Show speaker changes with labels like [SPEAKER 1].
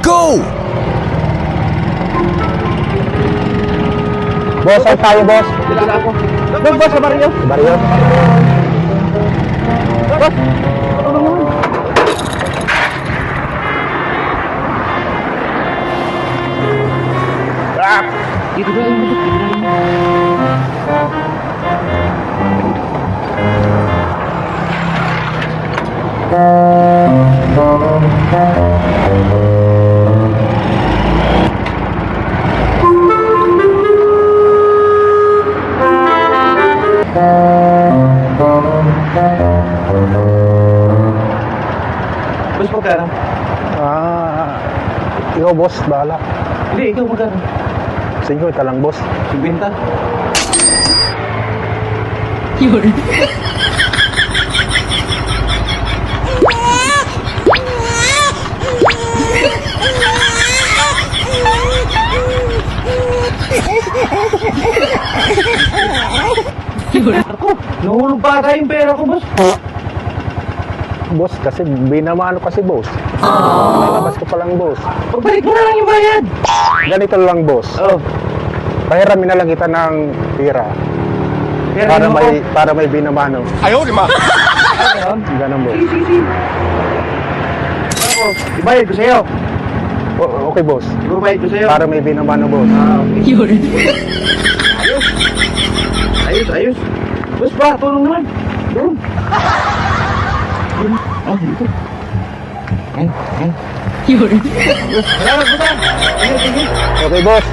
[SPEAKER 1] Go!
[SPEAKER 2] Boss, saan tayo, boss?
[SPEAKER 3] Dito na ako. Doon boss, sa baryo.
[SPEAKER 2] Baryo?
[SPEAKER 3] Boss, ano naman? Dito na yung boss. Dito na yung boss, magkano?
[SPEAKER 2] Ikaw, boss, bahala.
[SPEAKER 3] Hindi, ikaw magkano?
[SPEAKER 2] 50 lang, boss.
[SPEAKER 3] 50?
[SPEAKER 4] Yun.
[SPEAKER 3] Ako, nahulog pa ata yung pera ko, boss.
[SPEAKER 2] Boss, kasi binamano kasi, boss. Lalabas ko pa lang, boss.
[SPEAKER 3] Pagbalik mo na lang yung bayad.
[SPEAKER 2] Ganito lang, boss.
[SPEAKER 3] Oh,
[SPEAKER 2] Pahiramin na lang kita ng tira.
[SPEAKER 3] pera
[SPEAKER 2] Para
[SPEAKER 3] mo
[SPEAKER 2] para may binamano.
[SPEAKER 1] Ayaw, lima.
[SPEAKER 3] ako.
[SPEAKER 2] Ganun, boss.
[SPEAKER 3] Sige. Ako, ibayad ko sa'yo.
[SPEAKER 2] Okay, boss.
[SPEAKER 3] Siguro bayad ko sa'yo.
[SPEAKER 2] Para may binamano, boss.
[SPEAKER 3] Okay.
[SPEAKER 4] Yun.
[SPEAKER 3] Ayos. Boss ba, tulong naman. Tulong. Ah, dito. Yan.
[SPEAKER 4] Yun.
[SPEAKER 3] Salamat, boss. Sige.
[SPEAKER 2] Okay, boss.